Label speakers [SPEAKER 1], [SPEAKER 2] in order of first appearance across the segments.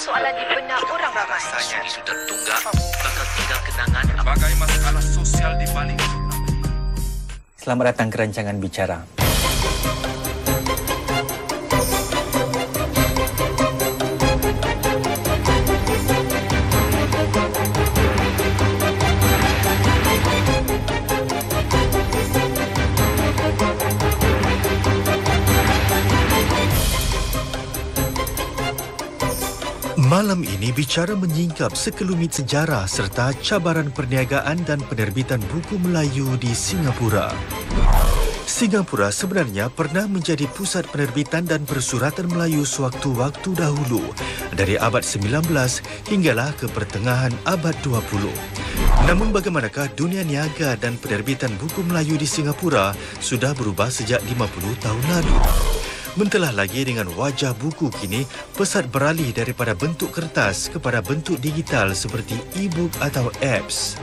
[SPEAKER 1] soalan di benak orang ramai.
[SPEAKER 2] Rasanya ini sudah tunggak, bakal tinggal kenangan.
[SPEAKER 3] Bagai masalah sosial di balik.
[SPEAKER 4] Selamat datang ke rancangan Bicara.
[SPEAKER 5] Malam ini Bicara menyingkap sekelumit sejarah serta cabaran perniagaan dan penerbitan buku Melayu di Singapura. Singapura sebenarnya pernah menjadi pusat penerbitan dan persuratan Melayu sewaktu-waktu dahulu, dari abad 19 hinggalah ke pertengahan abad 20. Namun bagaimanakah dunia niaga dan penerbitan buku Melayu di Singapura sudah berubah sejak 50 tahun lalu. Mentelah lagi dengan wajah buku kini, pesat beralih daripada bentuk kertas kepada bentuk digital seperti e-book atau apps.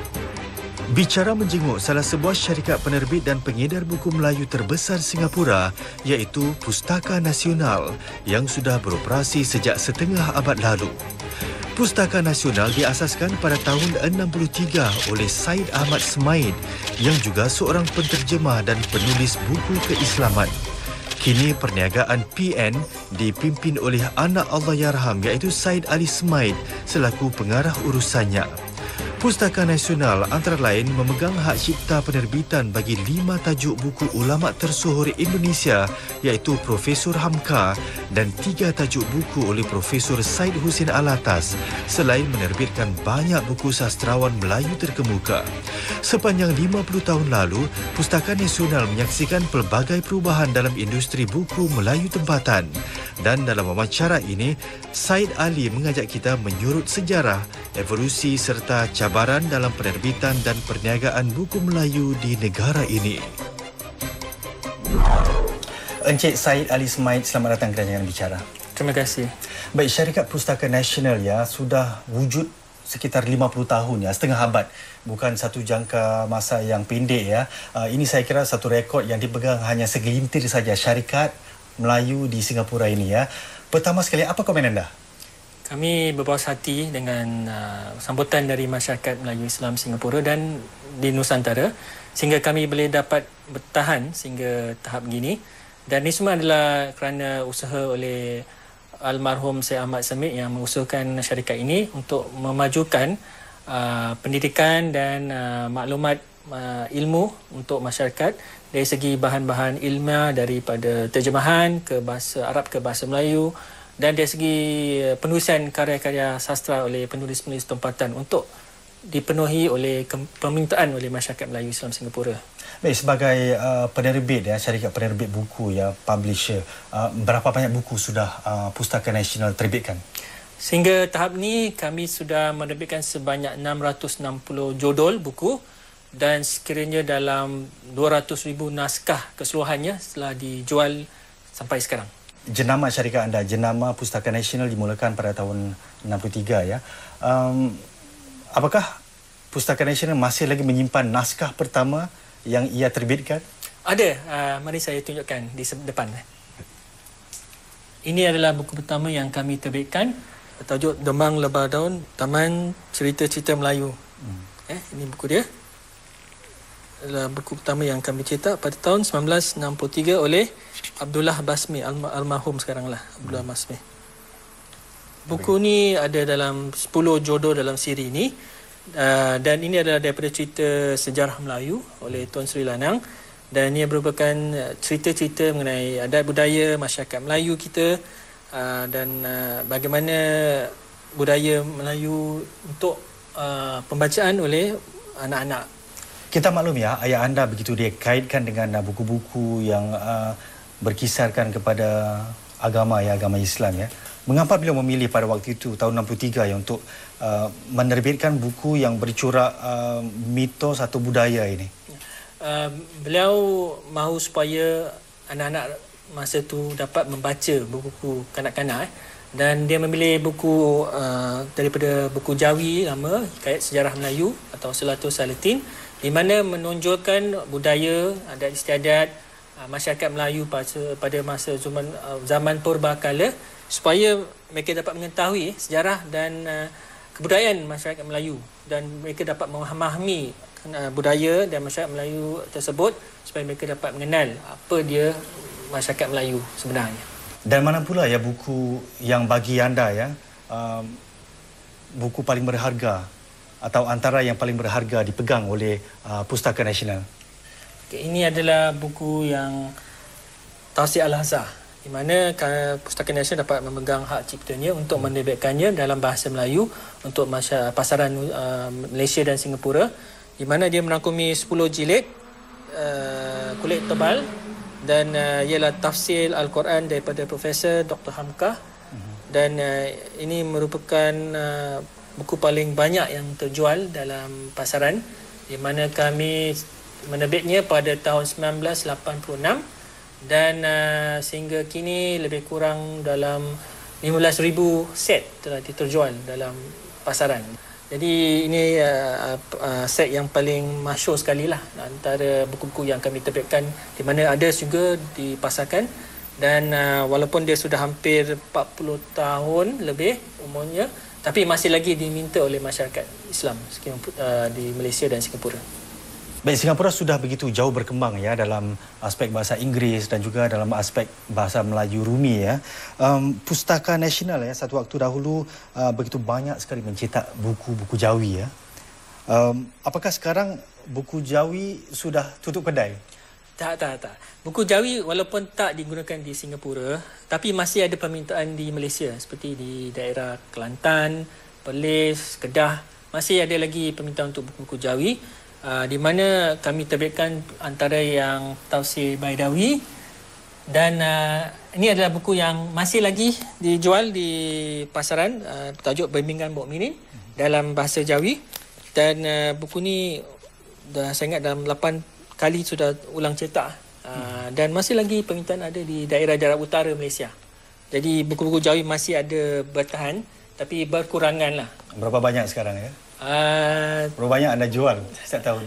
[SPEAKER 5] Bicara menjenguk salah sebuah syarikat penerbit dan pengedar buku Melayu terbesar Singapura, iaitu Pustaka Nasional yang sudah beroperasi sejak setengah abad lalu. Pustaka Nasional diasaskan pada tahun 63 oleh Syed Ahmad Smaid yang juga seorang penterjemah dan penulis buku keislaman. Kini perniagaan PN dipimpin oleh anak Allahyarham iaitu Syed Ali Smaid selaku pengarah urusannya. Pustaka Nasional antara lain memegang hak cipta penerbitan bagi 5 tajuk buku ulama tersohor Indonesia iaitu Profesor Hamka dan 3 tajuk buku oleh Profesor Syed Hussein Alatas, selain menerbitkan banyak buku sastrawan Melayu terkemuka. Sepanjang 50 tahun lalu, Pustaka Nasional menyaksikan pelbagai perubahan dalam industri buku Melayu tempatan. Dan dalam wawancara ini, Syed Ali mengajak kita menyurut sejarah, evolusi serta cabaran dalam penerbitan dan perniagaan buku Melayu di negara ini.
[SPEAKER 4] Encik Syed Ali Smaid, selamat datang ke rancangan Bicara.
[SPEAKER 6] Terima kasih.
[SPEAKER 4] Baik, syarikat Pustaka Nasional ya sudah wujud sekitar 50 tahun ya, setengah abad. Bukan satu jangka masa yang pendek ya. Ini saya kira satu rekod yang dipegang hanya segelintir saja syarikat Melayu di Singapura ini ya. Pertama sekali, apa komen anda?
[SPEAKER 6] Kami berpuas hati dengan sambutan dari masyarakat Melayu Islam Singapura dan di Nusantara sehingga kami boleh dapat bertahan sehingga tahap begini. Dan ini semua adalah kerana usaha oleh almarhum Syed Ahmad Smaid yang mengusulkan syarikat ini untuk memajukan pendidikan dan maklumat ilmu untuk masyarakat dari segi bahan-bahan ilmiah daripada terjemahan ke bahasa Arab ke bahasa Melayu dan dari segi penulisan karya-karya sastra oleh penulis-penulis tempatan untuk dipenuhi oleh permintaan oleh masyarakat Melayu Islam Singapura.
[SPEAKER 4] Baik, sebagai penerbit ya, syarikat penerbit buku ya, publisher, berapa banyak buku sudah Pustaka Nasional terbitkan?
[SPEAKER 6] Sehingga tahap ini kami sudah menerbitkan sebanyak 660 judul buku dan sekiranya dalam 200,000 naskah keseluruhannya telah dijual sampai sekarang.
[SPEAKER 4] Jenama syarikat anda, jenama Pustaka Nasional dimulakan pada tahun 63 ya. Apakah Pustaka Nasional masih lagi menyimpan naskah pertama yang ia terbitkan?
[SPEAKER 6] Ada, mari saya tunjukkan di depan. Ini adalah buku pertama yang kami terbitkan, bertajuk Demang Lebar Daun, Taman Cerita-Cerita Melayu. Ini buku dia. Adalah buku pertama yang kami cetak pada tahun 1963 oleh Abdullah Basmi, almarhum sekaranglah Abdullah Basmi. Buku ni ada dalam 10 jodoh dalam siri ini dan ini adalah daripada cerita sejarah Melayu oleh Tuan Sri Lanang dan ia merupakan cerita-cerita mengenai adat budaya masyarakat Melayu kita dan bagaimana budaya Melayu untuk pembacaan oleh anak-anak.
[SPEAKER 4] Kita maklum ya, ayah anda begitu dia kaitkan dengan buku-buku yang berkisarkan kepada agama Islam ya. Mengapa beliau memilih pada waktu itu tahun 63 ya untuk menerbitkan buku yang bercorak mitos atau budaya ini?
[SPEAKER 6] Beliau mahu supaya anak-anak masa tu dapat membaca buku-buku kanak-kanak dan dia memilih buku daripada buku Jawi lama, Hikayat Sejarah Melayu atau Selatur Salatin, di mana menonjolkan budaya, adat istiadat masyarakat Melayu pada masa zaman purbakala, supaya mereka dapat mengetahui sejarah dan kebudayaan masyarakat Melayu, dan mereka dapat memahami budaya dan masyarakat Melayu tersebut, supaya mereka dapat mengenal apa dia masyarakat Melayu sebenarnya.
[SPEAKER 4] Dan mana pula ya buku yang bagi anda ya buku paling berharga atau antara yang paling berharga dipegang oleh Pustaka Nasional?
[SPEAKER 6] Ini adalah buku yang Tafsir Al-Azhar, di mana Pustaka Nasional dapat memegang hak ciptanya untuk menerbitkannya dalam bahasa Melayu untuk pasaran Malaysia dan Singapura, di mana dia merangkumi 10 jilid kulit tebal, dan ialah tafsir Al-Quran daripada Profesor Dr. Hamka, dan ini merupakan buku paling banyak yang terjual dalam pasaran, di mana kami menerbitnya pada tahun 1986, dan sehingga kini lebih kurang dalam 15,000 set telah diterjual dalam pasaran. Jadi ini set yang paling masyhur sekali lah antara buku-buku yang kami terbitkan, di mana ada juga dipasarkan, dan walaupun dia sudah hampir 40 tahun lebih umurnya, tapi masih lagi diminta oleh masyarakat Islam di Malaysia dan Singapura.
[SPEAKER 4] Baik, Singapura sudah begitu jauh berkembang ya dalam aspek bahasa Inggeris dan juga dalam aspek bahasa Melayu Rumi ya. Pustaka Nasional ya satu waktu dahulu begitu banyak sekali mencetak buku-buku Jawi ya. Apakah sekarang buku Jawi sudah tutup kedai?
[SPEAKER 6] Tak. Buku Jawi walaupun tak digunakan di Singapura, tapi masih ada permintaan di Malaysia, seperti di daerah Kelantan, Perlis, Kedah. Masih ada lagi permintaan untuk buku-buku Jawi, di mana kami terbitkan antara yang Tafsir Baidawi, dan ini adalah buku yang masih lagi dijual di pasaran, tajuk Bimbingan Mukminin dalam bahasa Jawi, dan buku ni saya ingat dalam 8 kali sudah ulang cetak, dan masih lagi permintaan ada di daerah-daerah utara Malaysia. Jadi buku-buku Jawi masih ada bertahan, tapi berkurangan lah.
[SPEAKER 4] Berapa banyak sekarang ya? Berapa banyak anda jual setiap tahun?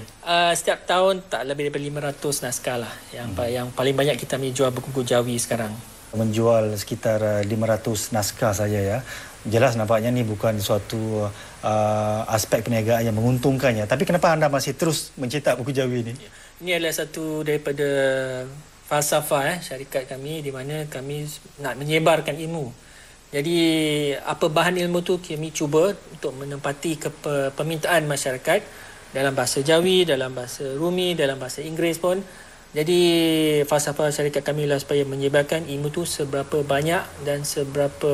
[SPEAKER 6] Setiap tahun tak lebih daripada 500 naskah lah yang paling banyak kita jual buku-buku Jawi sekarang.
[SPEAKER 4] Menjual sekitar 500 naskah saja ya. Jelas nampaknya ni bukan suatu aspek perniagaan yang menguntungkannya. Tapi kenapa anda masih terus mencetak buku Jawi ini?
[SPEAKER 6] Ini adalah satu daripada falsafah syarikat kami, di mana kami nak menyebarkan ilmu. Jadi apa bahan ilmu tu kami cuba untuk menempati permintaan masyarakat dalam bahasa Jawi, dalam bahasa Rumi, dalam bahasa Inggeris pun. Jadi falsafah syarikat kami lah supaya menyebarkan ilmu tu seberapa banyak dan seberapa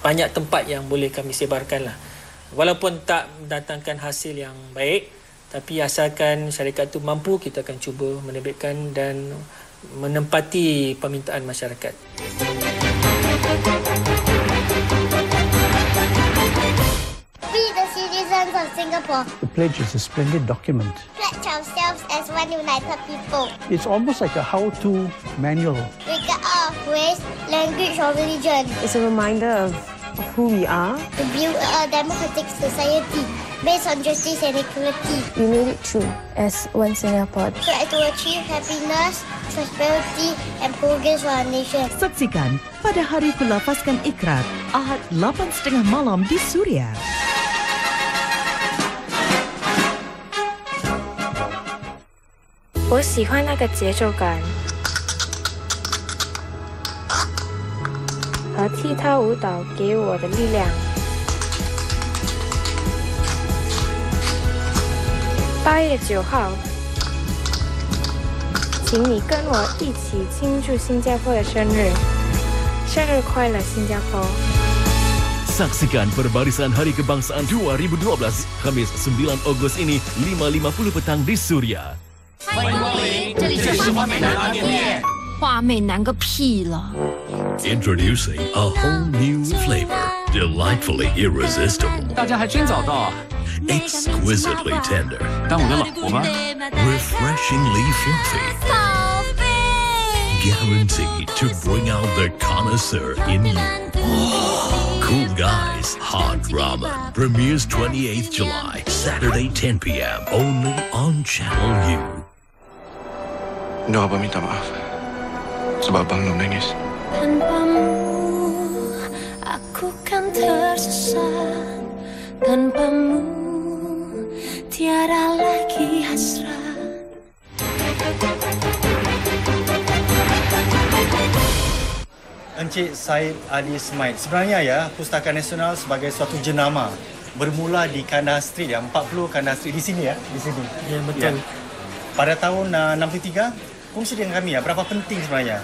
[SPEAKER 6] banyak tempat yang boleh kami sebarkan lah. Walaupun tak mendatangkan hasil yang baik, tapi asalkan syarikat tu mampu, kita akan cuba menerbitkan dan menempati permintaan masyarakat.
[SPEAKER 1] We, the citizens of Singapore,
[SPEAKER 7] The pledge is a splendid document.
[SPEAKER 1] pledge ourselves as one united people,
[SPEAKER 7] It's almost like a how-to manual.
[SPEAKER 1] regard of race, language, or religion,
[SPEAKER 8] It's a reminder of who we are.
[SPEAKER 1] to build a democratic society based on justice and equality,
[SPEAKER 8] We made it through as one Singapore.
[SPEAKER 1] try to achieve happiness, prosperity, and progress for our nation.
[SPEAKER 9] Saksikan pada Hari Kulafaskan Ikrar, Ahad 8.30 malam di Suria.
[SPEAKER 10] 我喜欢那个节奏感和踢踏舞蹈给我的力量。8月9号，请你跟我一起庆祝新加坡的生日，生日快乐，新加坡！
[SPEAKER 11] Saksikan perbarisan Hari Kebangsaan 2012, Khamis 9 Ogos ini 5.50 petang di Suria.
[SPEAKER 12] 欢迎光临，这里就是华美南拉面店。
[SPEAKER 13] 华美南个屁了！
[SPEAKER 11] Introducing a whole new flavor, delightfully irresistible,
[SPEAKER 12] 大家还真早到啊！
[SPEAKER 11] exquisitely tender,
[SPEAKER 12] 当我的老婆吗？
[SPEAKER 11] refreshingly fluffy, guaranteed to bring out the connoisseur in you. Cool Guys Hot Ramen premieres 28th July, Saturday 10 p.m. only on Channel U.
[SPEAKER 3] Nur Abang minta maaf sebab Abang Nur menangis.
[SPEAKER 12] Tanpamu aku kan tersesat, tanpamu tiada lagi hasrat.
[SPEAKER 4] Encik Said Ali Smaid. Sebenarnya ya, Pustaka Nasional sebagai suatu jenama bermula di Kandahar Street ya, 40 Kandahar Street di sini ya, di sini.
[SPEAKER 6] Ya, betul.
[SPEAKER 4] Ya. Pada tahun 63, kongsi dengan kami ya, berapa penting sebenarnya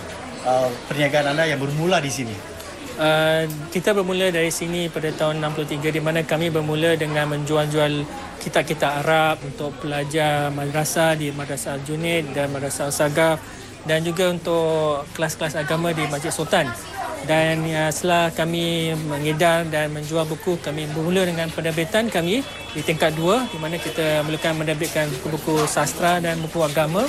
[SPEAKER 4] perniagaan anda yang bermula di sini?
[SPEAKER 6] Kita bermula dari sini pada tahun 63 di mana kami bermula dengan menjual-jual kitab-kitab Arab untuk pelajar madrasah di Madrasah Al-Junaid dan Madrasah Al-Sagaf dan juga untuk kelas-kelas agama di Masjid Sultan. Dan setelah kami mengedar dan menjual buku, kami bermula dengan penerbitan kami di tingkat 2 di mana kita mulakan menerbitkan buku-buku sastra dan buku agama.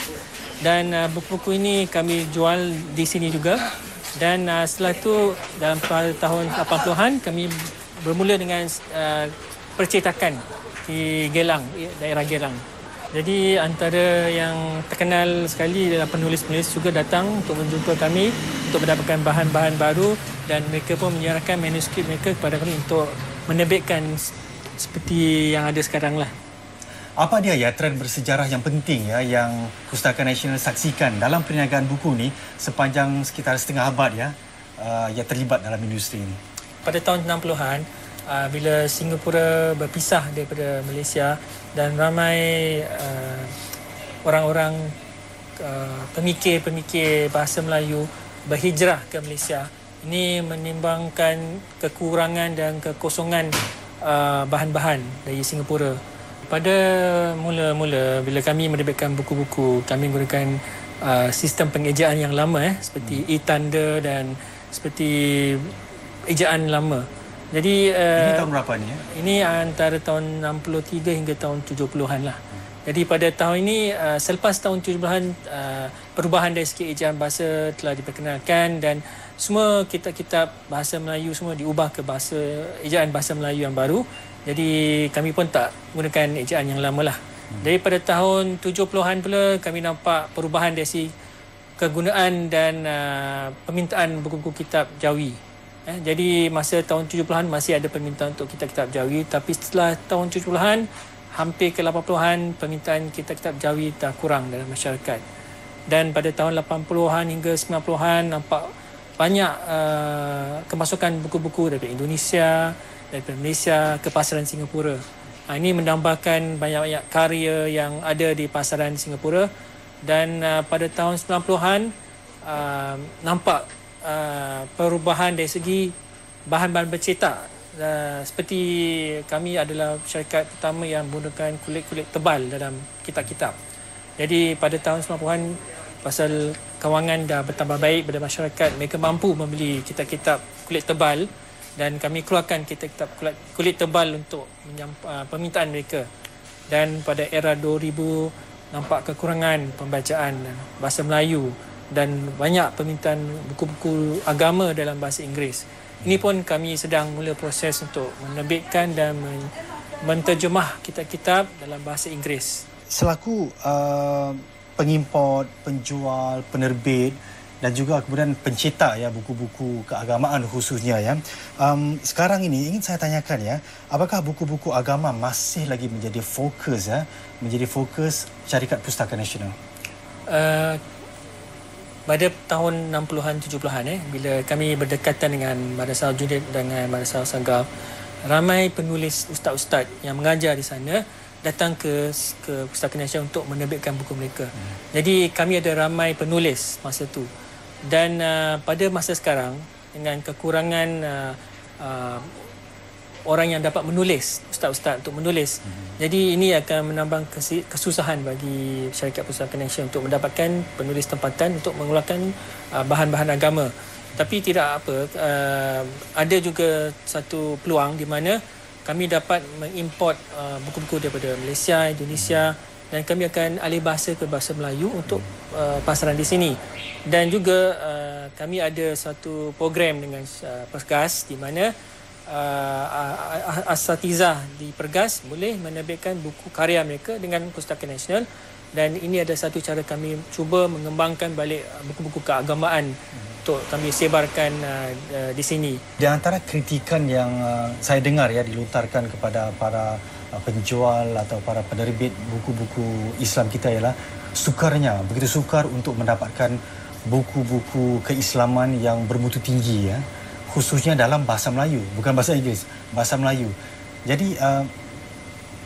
[SPEAKER 6] Dan buku-buku ini kami jual di sini juga. Dan setelah itu dalam tahun 80-an kami bermula dengan percetakan di Gelang, daerah Gelang. Jadi antara yang terkenal sekali adalah penulis-penulis juga datang untuk menjumpa kami untuk mendapatkan bahan-bahan baru dan mereka pun menyerahkan manuskrip mereka kepada kami untuk menerbitkan seperti yang ada sekarang lah.
[SPEAKER 4] Apa dia ya trend bersejarah yang penting ya yang Pustaka Nasional saksikan dalam perniagaan buku ni sepanjang sekitar setengah abad ya yang terlibat dalam industri ini?
[SPEAKER 6] Pada tahun 60-an bila Singapura berpisah daripada Malaysia dan ramai orang-orang pemikir bahasa Melayu berhijrah ke Malaysia, ini menimbangkan kekurangan dan kekosongan bahan-bahan dari Singapura. Pada mula-mula bila kami menerbitkan buku-buku, kami menggunakan sistem pengejaan yang lama seperti e-tanda dan seperti ejaan lama. Jadi
[SPEAKER 4] ini tahun berapa ni?
[SPEAKER 6] Ini antara tahun 63 hingga tahun 70-an lah. Jadi pada tahun ini selepas tahun 70-an perubahan dari segi ejaan bahasa telah diperkenalkan dan semua kitab-kitab bahasa Melayu semua diubah ke ejaan bahasa Melayu yang baru. Jadi kami pun tak gunakan ejaan yang lama lah. Jadi pada tahun 70-an pula kami nampak perubahan dari segi kegunaan dan permintaan buku-buku kitab Jawi. Jadi masa tahun 70-an masih ada permintaan untuk kitab-kitab Jawi, tapi setelah tahun 70-an hampir ke 80-an permintaan kitab-kitab Jawi dah kurang dalam masyarakat. Dan pada tahun 80-an hingga 90-an nampak banyak kemasukan buku-buku dari Indonesia, dari Malaysia ke pasaran Singapura. Ini menambahkan banyak-banyak karya yang ada di pasaran Singapura. Dan pada tahun 90-an nampak perubahan dari segi bahan-bahan bercetak. Seperti kami adalah syarikat pertama yang menggunakan kulit-kulit tebal dalam kitab-kitab. Jadi pada tahun 90-an pasal kewangan dah bertambah baik pada masyarakat, mereka mampu membeli kitab-kitab kulit tebal dan kami keluarkan kitab-kitab kulit tebal untuk permintaan mereka. Dan pada era 2000 nampak kekurangan pembacaan bahasa Melayu dan banyak permintaan buku-buku agama dalam bahasa Inggeris. Ini pun kami sedang mula proses untuk menerbitkan dan menterjemah kitab-kitab dalam bahasa Inggeris.
[SPEAKER 4] Selaku pengimport, penjual, penerbit dan juga kemudian pencetak ya buku-buku keagamaan khususnya ya. Sekarang ini ingin saya tanyakan ya, apakah buku-buku agama masih lagi menjadi fokus syarikat Pustaka Nasional? Pada tahun 60-an 70-an bila kami berdekatan dengan Madrasah Al-Junaid dengan Madrasah Al-Sagaf, ramai penulis ustaz-ustaz yang mengajar di sana datang ke Pustaka Nasional untuk menerbitkan buku mereka. Jadi kami ada ramai penulis masa tu. Dan pada masa sekarang dengan kekurangan orang yang dapat menulis, ustaz-ustaz untuk menulis. Jadi ini akan menambah kesusahan bagi syarikat Pustaka Nasional untuk mendapatkan penulis tempatan untuk mengeluarkan bahan-bahan agama. Tapi tidak apa, ada juga satu peluang di mana kami dapat mengimport buku-buku daripada Malaysia, Indonesia dan kami akan alih bahasa ke bahasa Melayu untuk pasaran di sini. Dan juga kami ada satu program dengan Pergas di mana asatizah di Pergas boleh menerbitkan buku karya mereka dengan Pustaka Nasional
[SPEAKER 6] Dan ini ada satu cara kami cuba mengembangkan balik buku-buku keagamaan untuk kami sebarkan di sini.
[SPEAKER 4] Di antara kritikan yang saya dengar ya dilontarkan kepada para penjual atau para penerbit buku-buku Islam kita ialah sukarnya, begitu sukar untuk mendapatkan buku-buku keislaman yang bermutu tinggi ya, khususnya dalam bahasa Melayu, bukan bahasa Inggeris, bahasa Melayu. Jadi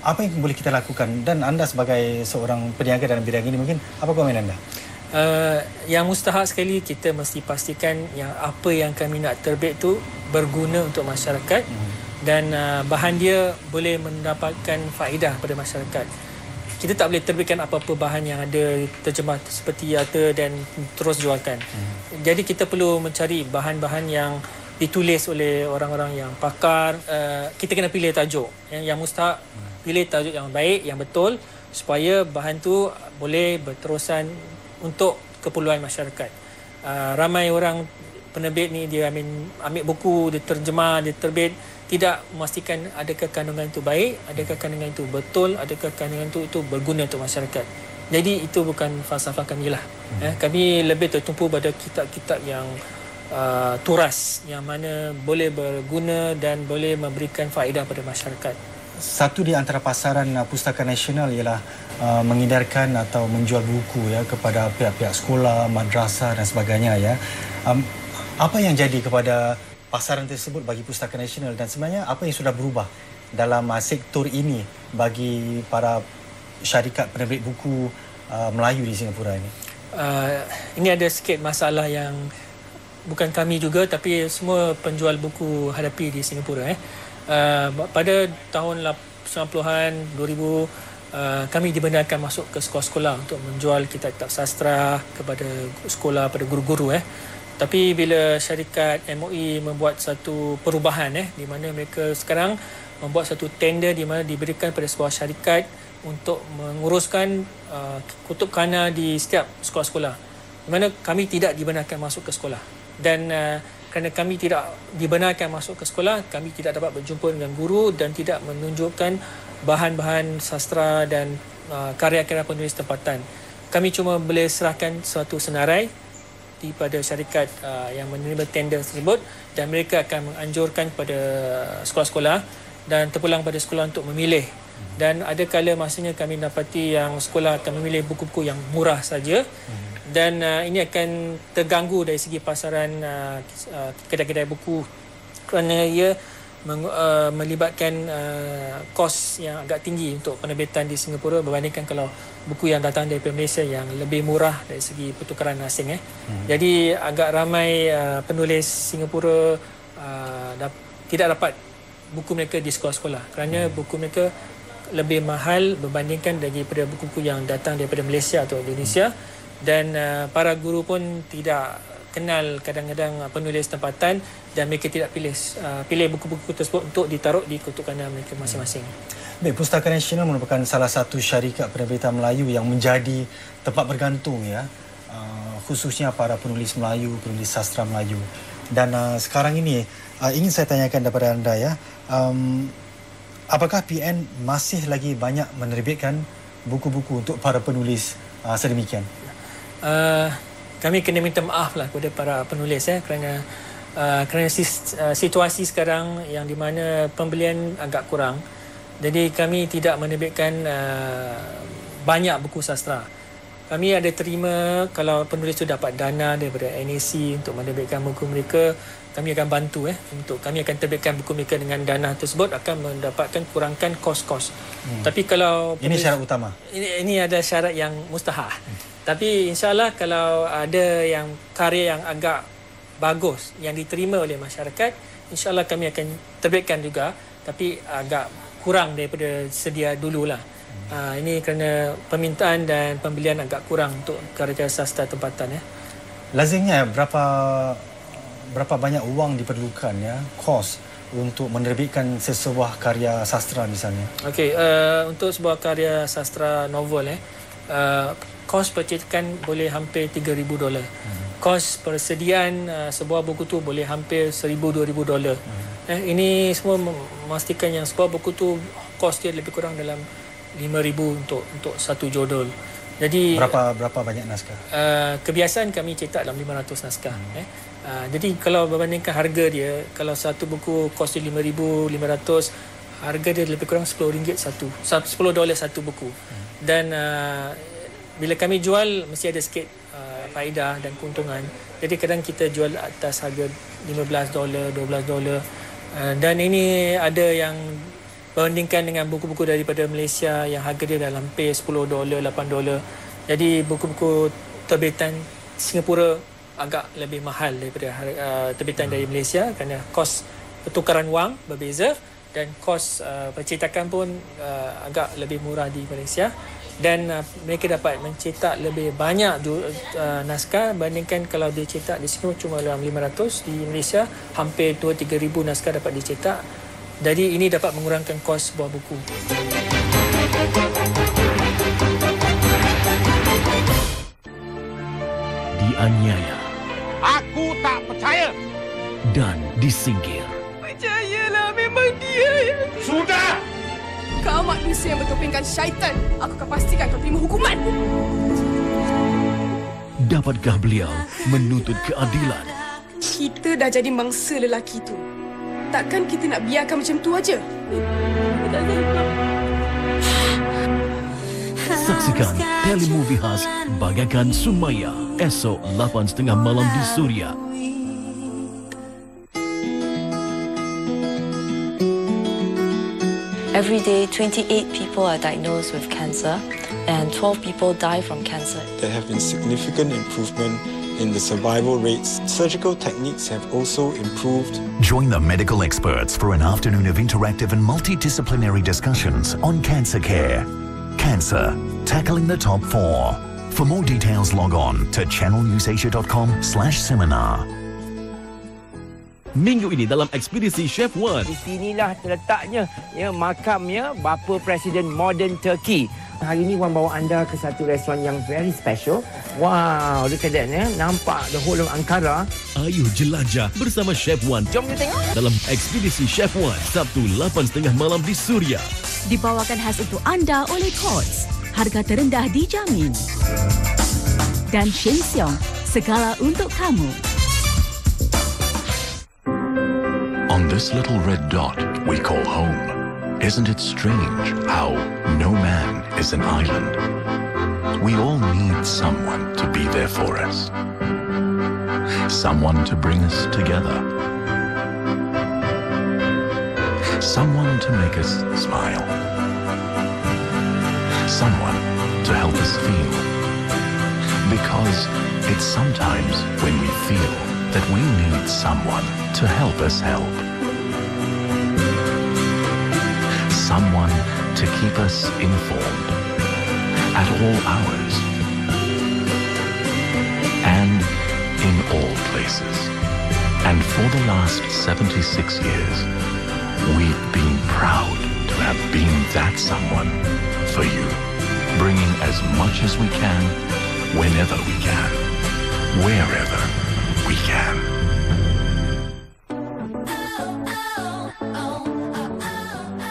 [SPEAKER 4] apa yang boleh kita lakukan, dan anda sebagai seorang peniaga dalam bidang ini mungkin apa komen anda?
[SPEAKER 6] Yang mustahak sekali kita mesti pastikan yang apa yang kami nak terbit tu berguna untuk masyarakat dan bahan dia boleh mendapatkan faedah pada masyarakat. Kita tak boleh terbitkan apa-apa bahan yang ada terjemah seperti nyata dan terus jualkan. Jadi kita perlu mencari bahan-bahan yang ditulis oleh orang-orang yang pakar. Kita kena pilih tajuk yang mustahak, pilih tajuk yang baik, yang betul supaya bahan tu boleh berterusan untuk keperluan masyarakat. Ramai orang penerbit ni dia ambil buku, dia terjemah, dia terbit, tidak memastikan adakah kandungan itu baik, adakah kandungan itu betul, adakah kandungan itu berguna untuk masyarakat. Jadi itu bukan falsafah kami lah. Kami lebih tertumpu pada kitab-kitab yang turas, yang mana boleh berguna dan boleh memberikan faedah pada masyarakat.
[SPEAKER 4] Satu di antara pasaran Pustaka Nasional ialah mengedarkan atau menjual buku ya kepada pihak-pihak sekolah, madrasah dan sebagainya ya. Apa yang jadi kepada pasaran tersebut bagi Pustaka Nasional dan sebenarnya apa yang sudah berubah dalam sektor ini bagi para syarikat penerbit buku Melayu di Singapura ini?
[SPEAKER 6] Ini ada sikit masalah yang bukan kami juga tapi semua penjual buku hadapi di Singapura. Pada tahun 90-an, 2000, kami dibenarkan masuk ke sekolah-sekolah untuk menjual kitab-kitab sastra kepada sekolah, pada guru-guru. Tapi bila syarikat MOE membuat satu perubahan di mana mereka sekarang membuat satu tender di mana diberikan pada sebuah syarikat untuk menguruskan kutubkhana di setiap sekolah-sekolah, di mana kami tidak dibenarkan masuk ke sekolah. Dan kerana kami tidak dibenarkan masuk ke sekolah, kami tidak dapat berjumpa dengan guru dan tidak menunjukkan bahan-bahan sastra dan karya-karya penulis tempatan. Kami cuma boleh serahkan suatu senarai kepada syarikat yang menerima tender tersebut dan mereka akan menganjurkan kepada sekolah-sekolah dan terpulang pada sekolah untuk memilih. Dan ada kala masanya kami dapati yang sekolah akan memilih buku-buku yang murah saja. Dan ini akan terganggu dari segi pasaran kedai-kedai buku kerana ia melibatkan kos yang agak tinggi untuk penerbitan di Singapura berbandingkan kalau buku yang datang dari Malaysia yang lebih murah dari segi pertukaran asing. Jadi agak ramai penulis Singapura tidak dapat buku mereka di sekolah-sekolah kerana buku mereka lebih mahal berbandingkan daripada buku-buku yang datang daripada Malaysia atau Indonesia. Dan para guru pun tidak kenal kadang-kadang penulis tempatan dan mereka tidak pilih buku-buku tersebut untuk ditaruh di kutubkhana mereka masing-masing.
[SPEAKER 4] Baik, Pustaka Nasional merupakan salah satu syarikat penerbitan Melayu yang menjadi tempat bergantung ya, khususnya para penulis Melayu, penulis sastra Melayu. Dan sekarang ini ingin saya tanyakan daripada anda ya, apakah PN masih lagi banyak menerbitkan buku-buku untuk para penulis sedemikian?
[SPEAKER 6] Kami kena minta maaf lah kepada para penulis kerana situasi sekarang yang di mana pembelian agak kurang. Jadi kami tidak menerbitkan banyak buku sastra. Kami ada terima kalau penulis itu dapat dana daripada NAC untuk menerbitkan buku mereka, kami akan bantu untuk kami akan terbitkan buku mereka dengan dana tersebut akan mendapatkan kurangkan kos-kos. Tapi kalau
[SPEAKER 4] ini syarat utama.
[SPEAKER 6] Ini ada syarat yang mustahak. Tapi insyaAllah kalau ada yang karya yang agak bagus yang diterima oleh masyarakat, insyaAllah kami akan terbitkan juga, tapi agak kurang daripada sedia dululah. Ini kerana permintaan dan pembelian agak kurang untuk karya sastra tempatan.
[SPEAKER 4] Lazimnya berapa banyak wang diperlukan kos untuk menerbitkan sesebuah karya sastra misalnya?
[SPEAKER 6] Okey, untuk sebuah karya sastra novel kos percetakan boleh hampir $3,000. Kos persediaan sebuah buku tu boleh hampir $1,000-2,000. Ini semua memastikan yang sebuah buku tu kos dia lebih kurang dalam $5,000 untuk satu judul. Jadi
[SPEAKER 4] berapa banyak naskah?
[SPEAKER 6] Kebiasaan kami cetak dalam 500 naskah. Jadi kalau berbandingkan harga dia, kalau satu buku kos dia $5,500, harga dia lebih kurang $10 satu $10 buku. Dan bila kami jual mesti ada sikit faedah dan keuntungan. Jadi kadang kita jual atas harga $15, $12. Dan ini ada yang berbandingkan dengan buku-buku daripada Malaysia yang harga dia dalam $10, $8. Jadi buku-buku terbitan Singapura agak lebih mahal daripada terbitan dari Malaysia kerana kos pertukaran wang berbeza dan kos percetakan pun agak lebih murah di Malaysia. Dan mereka dapat mencetak lebih banyak naskah bandingkan kalau dia cetak di Singapura cuma dalam 500, di Malaysia hampir 2-3 ribu naskah dapat dicetak. Jadi ini dapat mengurangkan kos sebuah buku.
[SPEAKER 11] Dianiaya.
[SPEAKER 12] Aku tak percaya.
[SPEAKER 11] Dan disingkir.
[SPEAKER 14] Percayalah, memang dia yang...
[SPEAKER 12] Sudah!
[SPEAKER 14] Kau manusia yang bertopengkan syaitan. Aku akan pastikan kau terima hukuman.
[SPEAKER 11] Dapatkah beliau menuntut keadilan?
[SPEAKER 14] Kita dah jadi mangsa lelaki tu. Takkan kita nak biarkan macam tu aja?
[SPEAKER 11] Saksikan telemovie khas Bagaikan Sumaya esok 8:30 malam di Suria.
[SPEAKER 15] Every day, 28 people are diagnosed with cancer and 12 people die from cancer.
[SPEAKER 16] There have been significant improvement in the survival rates. Surgical techniques have also improved.
[SPEAKER 17] Join the medical experts for an afternoon of interactive and multidisciplinary discussions on cancer care. Cancer, tackling the top 4. For more details, log on to channelnewsasia.com/seminar.
[SPEAKER 11] Minggu ini dalam ekspedisi Chef Wan.
[SPEAKER 18] Di sinilah terletaknya makamnya bapa Presiden moden Turki. Hari ini Wan bawa anda ke satu restoran yang very special. Wow, look at that, nampak the whole of Ankara.
[SPEAKER 11] Ayo jelajah bersama Chef Wan.
[SPEAKER 18] Jom kita tengok.
[SPEAKER 11] Dalam ekspedisi Chef Wan, Sabtu 8:30 malam di Suria.
[SPEAKER 9] Dibawakan khas untuk anda oleh Courts. Harga terendah dijamin. Dan Shin Seong, segala untuk kamu.
[SPEAKER 3] On this little red dot we call home, isn't it strange how no man is an island? We all need someone to be there for us. Someone to bring us together. Someone to make us smile. Someone to help us feel. Because it's sometimes when we feel that we need someone to help us help. Someone to keep us informed at all hours and in all places. And for the last 76 years, we've been proud to have been that someone for you, bringing as much as we can, whenever we can, wherever we can.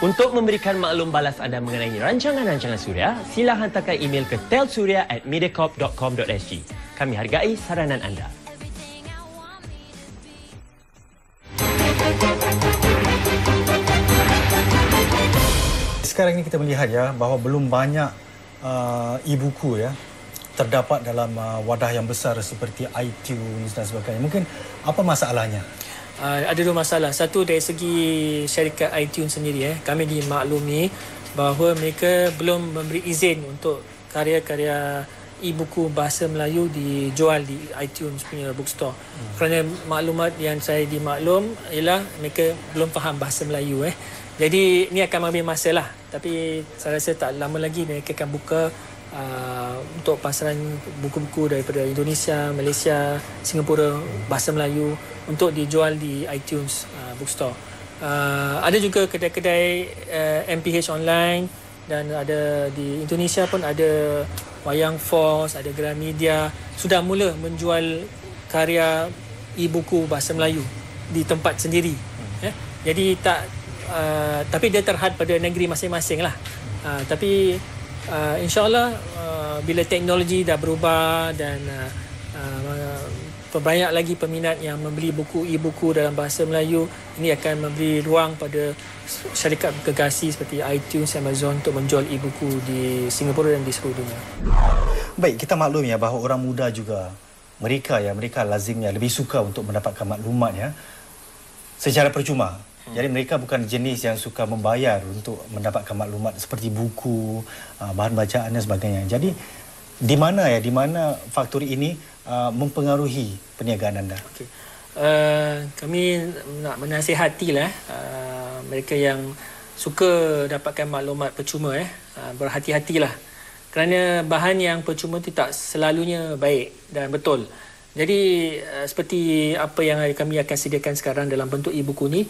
[SPEAKER 19] Untuk memberikan maklum balas anda mengenai rancangan-rancangan Suria, sila hantarkan email ke telsuria@mediacorp.com.sg. Kami hargai saranan anda.
[SPEAKER 4] Sekarang ini kita melihat bahawa belum banyak e-buku terdapat dalam wadah yang besar seperti iTunes dan sebagainya. Mungkin apa masalahnya?
[SPEAKER 6] Ada dua masalah. Satu dari segi syarikat iTunes sendiri, kami dimaklumi bahawa mereka belum memberi izin untuk karya-karya e-buku bahasa Melayu dijual di iTunes punya bookstore. Kerana maklumat yang saya dimaklum ialah mereka belum faham bahasa Melayu. Jadi ini akan mengambil masa lah. Tapi saya rasa tak lama lagi mereka akan buka untuk pasaran buku-buku daripada Indonesia, Malaysia, Singapura bahasa Melayu untuk dijual di iTunes bookstore. Ada juga kedai-kedai MPH online dan ada di Indonesia pun ada Wayang Force, ada Gramedia sudah mula menjual karya e-buku bahasa Melayu di tempat sendiri. Jadi tapi dia terhad pada negeri masing-masing lah. Tapi InsyaAllah bila teknologi dah berubah dan banyak lagi peminat yang membeli buku e-buku dalam bahasa Melayu, ini akan memberi ruang pada syarikat gergasi seperti iTunes, Amazon untuk menjual e-buku di Singapura dan di seluruh dunia.
[SPEAKER 4] Baik, kita maklum ya bahawa orang muda juga mereka lazimnya lebih suka untuk mendapatkan maklumat ya secara percuma. Jadi mereka bukan jenis yang suka membayar untuk mendapatkan maklumat seperti buku, bahan bacaan dan sebagainya. Jadi di mana faktor ini mempengaruhi perniagaan anda?
[SPEAKER 6] Okay. Kami nak menasihatilah mereka yang suka dapatkan maklumat percuma, berhati-hatilah. Kerana bahan yang percuma itu tak selalunya baik dan betul. Jadi seperti apa yang kami akan sediakan sekarang dalam bentuk e-buku ni,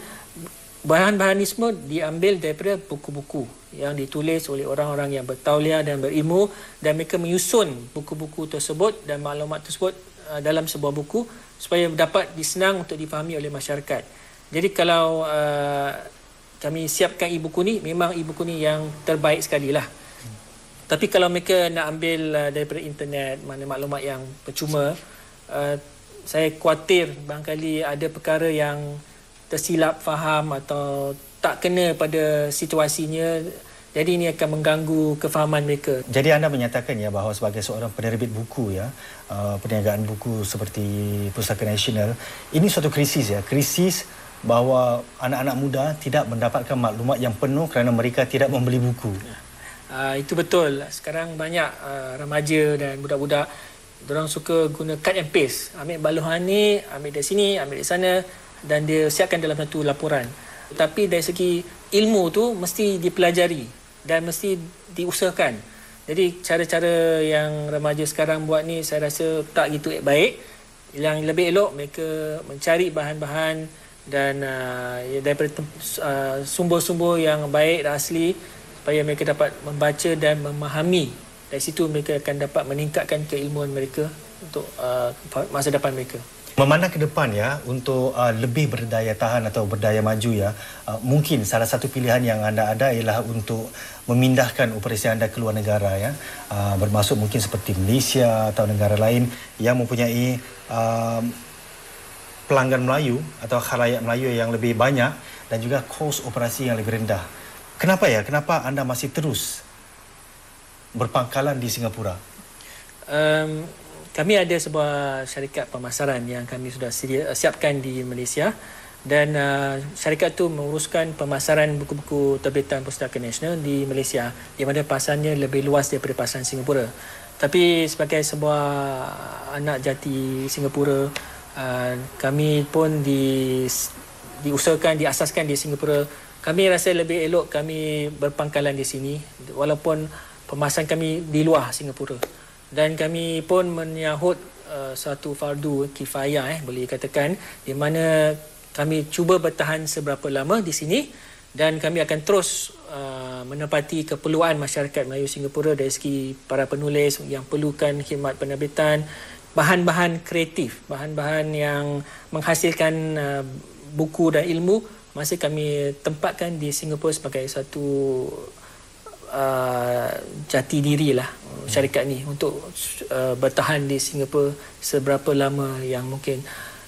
[SPEAKER 6] bahan-bahan ni semua diambil daripada buku-buku yang ditulis oleh orang-orang yang bertauliah dan berilmu, dan mereka menyusun buku-buku tersebut dan maklumat tersebut dalam sebuah buku supaya dapat disenang untuk difahami oleh masyarakat. Jadi kalau kami siapkan e-buku ni, memang e-buku ni yang terbaik sekali lah. Tapi kalau mereka nak ambil daripada internet, mana maklumat yang percuma, saya khawatir barangkali ada perkara yang tersilap faham atau tak kena pada situasinya. Jadi ini akan mengganggu kefahaman mereka.
[SPEAKER 4] Jadi anda menyatakan ya bahawa sebagai seorang penerbit buku ya, perniagaan buku seperti Pustaka Nasional, ini suatu krisis ya, krisis bahawa anak-anak muda tidak mendapatkan maklumat yang penuh kerana mereka tidak membeli buku.
[SPEAKER 6] Itu betul. Sekarang banyak remaja dan budak-budak, diorang suka guna cut and paste. Ambil baluhan ni, ambil dari sini, ambil dari sana, dan dia siapkan dalam satu laporan. Tapi dari segi ilmu tu mesti dipelajari dan mesti diusahakan. Jadi cara-cara yang remaja sekarang buat ni saya rasa tak gitu baik. Yang lebih elok mereka mencari bahan-bahan dan daripada sumber-sumber yang baik dan asli supaya mereka dapat membaca dan memahami. Dari situ mereka akan dapat meningkatkan keilmuan mereka untuk masa depan mereka.
[SPEAKER 4] Memandang ke depan ya, untuk lebih berdaya tahan atau berdaya maju ya, mungkin salah satu pilihan yang anda ada ialah untuk memindahkan operasi anda ke luar negara ya, bermaksud mungkin seperti Malaysia atau negara lain yang mempunyai pelanggan Melayu atau khalayak Melayu yang lebih banyak dan juga kos operasi yang lebih rendah. Kenapa ya? Kenapa anda masih terus berpangkalan di Singapura?
[SPEAKER 6] Kami ada sebuah syarikat pemasaran yang kami sudah siapkan di Malaysia, dan syarikat itu menguruskan pemasaran buku-buku terbitan Pustaka Nasional di Malaysia, di mana pasarannya lebih luas daripada pasaran Singapura. Tapi sebagai sebuah anak jati Singapura, kami pun diusahakan, diasaskan di Singapura. Kami rasa lebih elok kami berpangkalan di sini walaupun pemasaran kami di luar Singapura. Dan kami pun menyahut satu fardu kifayah boleh dikatakan, di mana kami cuba bertahan seberapa lama di sini, dan kami akan terus menepati keperluan masyarakat Melayu Singapura dari segi para penulis yang perlukan khidmat penerbitan, bahan-bahan kreatif, bahan-bahan yang menghasilkan buku dan ilmu, masih kami tempatkan di Singapura sebagai satu jati diri lah syarikat ni untuk bertahan di Singapura seberapa lama yang mungkin.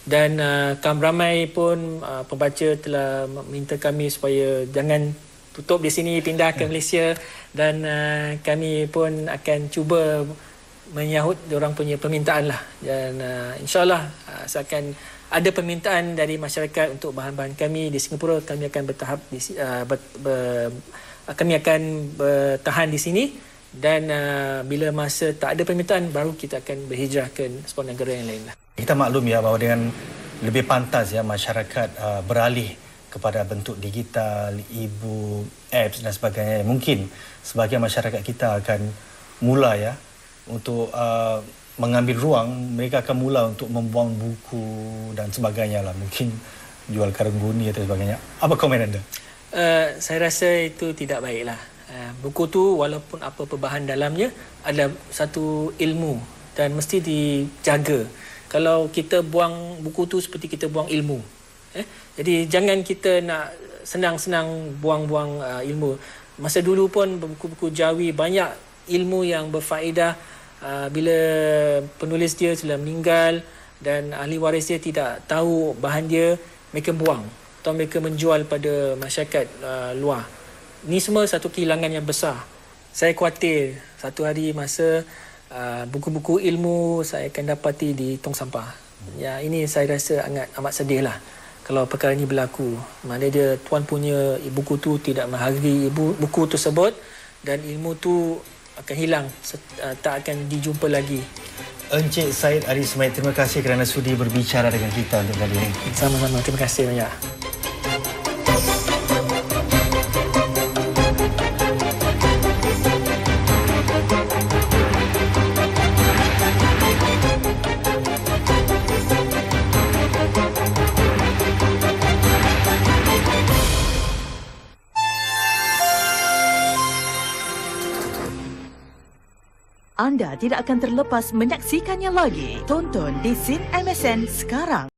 [SPEAKER 6] Dan ramai pun pembaca telah minta kami supaya jangan tutup di sini, pindah ke Malaysia, dan kami pun akan cuba menyahut diorang punya permintaan lah. Dan insyaAllah asalkan ada permintaan dari masyarakat untuk bahan-bahan kami di Singapura, kami akan bertahap kami akan bertahan di sini, dan bila masa tak ada permintaan baru kita akan berhijrah ke sebuah negara yang lain lah.
[SPEAKER 4] Kita maklum ya bahawa dengan lebih pantas ya masyarakat beralih kepada bentuk digital, e-book, apps dan sebagainya. Mungkin sebahagian masyarakat kita akan mula ya untuk mengambil ruang, mereka akan mula untuk membuang buku dan sebagainya lah. Mungkin jual karung guni atau sebagainya. Apa komen anda?
[SPEAKER 6] Saya rasa itu tidak baiklah. Buku tu walaupun apa bahan dalamnya adalah satu ilmu dan mesti dijaga. Kalau kita buang buku tu seperti kita buang ilmu. Jadi jangan kita nak senang-senang buang-buang ilmu. Masa dulu pun buku-buku Jawi banyak ilmu yang berfaedah bila penulis dia telah meninggal dan ahli waris dia tidak tahu bahan dia, mereka buang atau mereka menjual pada masyarakat luar. Ini semua satu kehilangan yang besar. Saya khawatir satu hari masa buku-buku ilmu saya akan dapati di tong sampah. Ya, ini saya rasa amat sedih lah kalau perkara ini berlaku. Maknanya dia tuan punya buku tu tidak menghargai buku tersebut dan ilmu tu akan hilang, tak akan dijumpa lagi.
[SPEAKER 4] Encik Syed Ari Smail, terima kasih kerana sudi berbicara dengan kita untuk kali ini.
[SPEAKER 6] Sama-sama, terima kasih banyak.
[SPEAKER 9] Anda tidak akan terlepas menyaksikannya lagi. Tonton di Sin MSN sekarang.